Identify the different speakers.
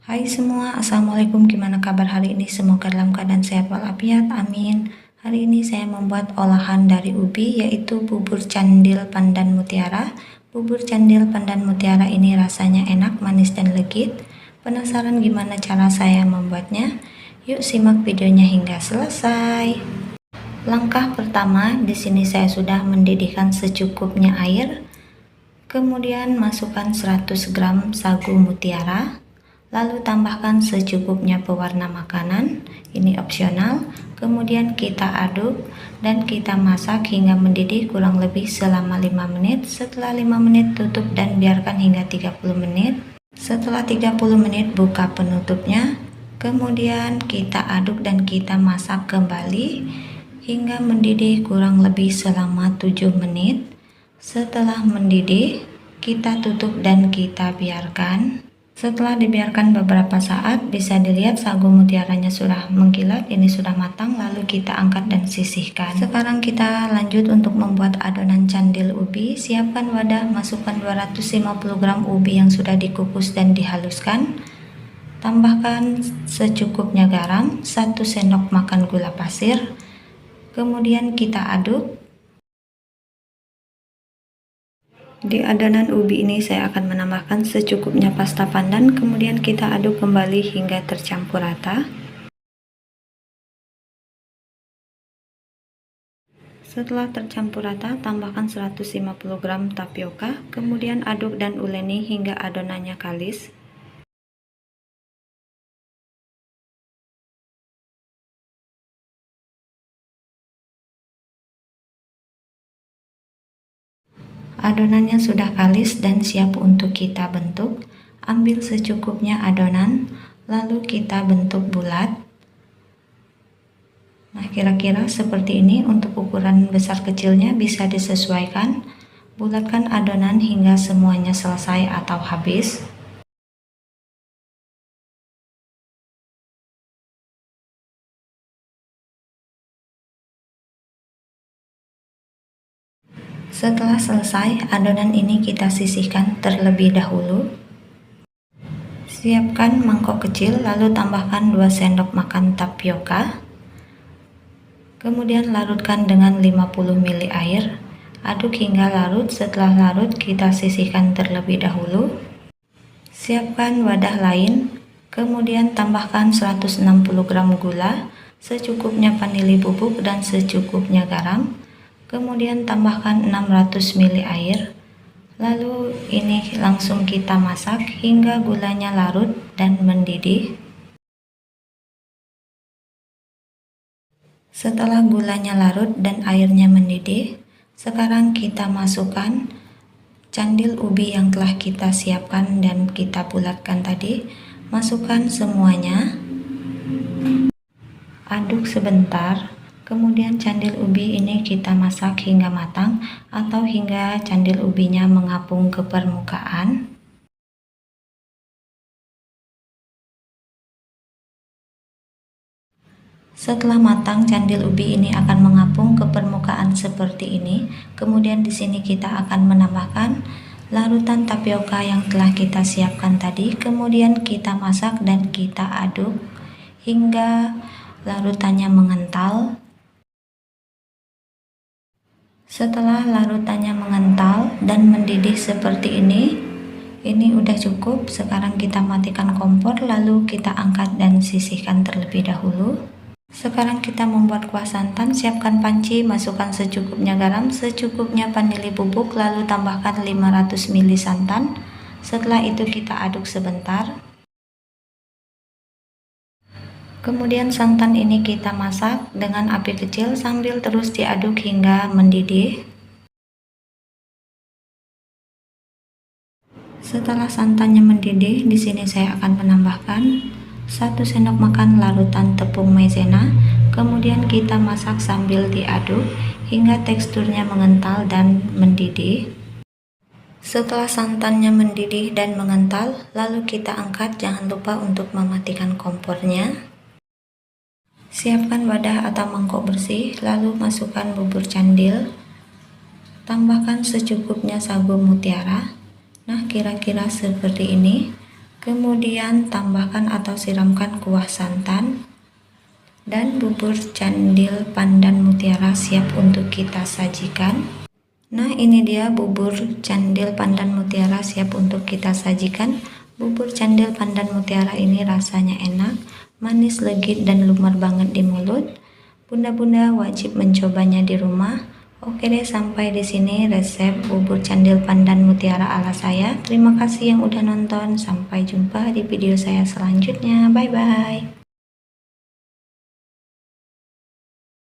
Speaker 1: Hai semua, Assalamualaikum. Gimana kabar hari ini? Semoga dalam keadaan sehat walafiat, amin. Hari ini saya membuat olahan dari ubi, yaitu bubur candil pandan mutiara. Bubur candil pandan mutiara ini rasanya enak, manis, dan legit. Penasaran gimana cara saya membuatnya? Yuk simak videonya hingga selesai. Langkah pertama, di sini saya sudah mendidihkan secukupnya air. Kemudian masukkan 100 gram sagu mutiara. Lalu tambahkan secukupnya pewarna makanan, ini opsional. Kemudian kita aduk dan kita masak hingga mendidih kurang lebih selama 5 menit. Setelah 5 menit tutup dan biarkan hingga 30 menit. Setelah 30 menit buka penutupnya. Kemudian kita aduk dan kita masak kembali hingga mendidih kurang lebih selama 7 menit. Setelah mendidih, kita tutup dan kita biarkan. Setelah dibiarkan beberapa saat, bisa dilihat sagu mutiaranya sudah mengkilat, ini sudah matang, lalu kita angkat dan sisihkan. Sekarang kita lanjut untuk membuat adonan candil ubi. Siapkan wadah, masukkan 250 gram ubi yang sudah dikukus dan dihaluskan. Tambahkan secukupnya garam, 1 sendok makan gula pasir. Kemudian kita aduk. Di adonan ubi ini saya akan menambahkan secukupnya pasta pandan, kemudian kita aduk kembali hingga tercampur rata. Setelah tercampur rata, tambahkan 150 gram tapioka, kemudian aduk dan uleni hingga adonannya kalis. Adonannya sudah kalis dan siap untuk kita bentuk. Ambil secukupnya adonan, lalu kita bentuk bulat. Nah, kira-kira seperti ini. Untuk ukuran besar kecilnya bisa disesuaikan. Bulatkan adonan hingga semuanya selesai atau habis. Setelah selesai, adonan ini kita sisihkan terlebih dahulu. Siapkan mangkok kecil, lalu tambahkan 2 sendok makan tapioka. Kemudian larutkan dengan 50 ml air. Aduk hingga larut. Setelah larut, kita sisihkan terlebih dahulu. Siapkan wadah lain. Kemudian tambahkan 160 gram gula, secukupnya vanili bubuk dan secukupnya garam. Kemudian tambahkan 600 ml air. Lalu ini langsung kita masak hingga gulanya larut dan mendidih. Setelah gulanya larut dan airnya mendidih, sekarang kita masukkan candil ubi yang telah kita siapkan dan kita bulatkan tadi. Masukkan semuanya. Aduk sebentar. Kemudian candil ubi ini kita masak hingga matang atau hingga candil ubinya mengapung ke permukaan. Setelah matang, candil ubi ini akan mengapung ke permukaan seperti ini. Kemudian di sini kita akan menambahkan larutan tapioka yang telah kita siapkan tadi. Kemudian kita masak dan kita aduk hingga larutannya mengental. Setelah larutannya mengental dan mendidih seperti ini udah cukup. Sekarang kita matikan kompor, lalu kita angkat dan sisihkan terlebih dahulu. Sekarang kita membuat kuah santan. Siapkan panci, masukkan secukupnya garam, secukupnya vanili bubuk, lalu tambahkan 500 ml santan. Setelah itu kita aduk sebentar. Kemudian santan ini kita masak dengan api kecil sambil terus diaduk hingga mendidih. Setelah santannya mendidih, di sini saya akan menambahkan 1 sendok makan larutan tepung maizena. Kemudian kita masak sambil diaduk hingga teksturnya mengental dan mendidih. Setelah santannya mendidih dan mengental, lalu kita angkat. Jangan lupa untuk mematikan kompornya. Siapkan wadah atau mangkok bersih, lalu masukkan bubur candil. Tambahkan secukupnya sagu mutiara. Nah, kira-kira seperti ini. Kemudian tambahkan atau siramkan kuah santan, dan bubur candil pandan mutiara siap untuk kita sajikan. Nah, ini dia bubur candil pandan mutiara siap untuk kita sajikan. Bubur candil pandan mutiara ini rasanya enak, manis, legit, dan lumer banget di mulut. Bunda-bunda wajib mencobanya di rumah. Oke deh, sampai di sini resep bubur candil pandan mutiara ala saya. Terima kasih yang udah nonton. Sampai jumpa di video saya selanjutnya. Bye bye.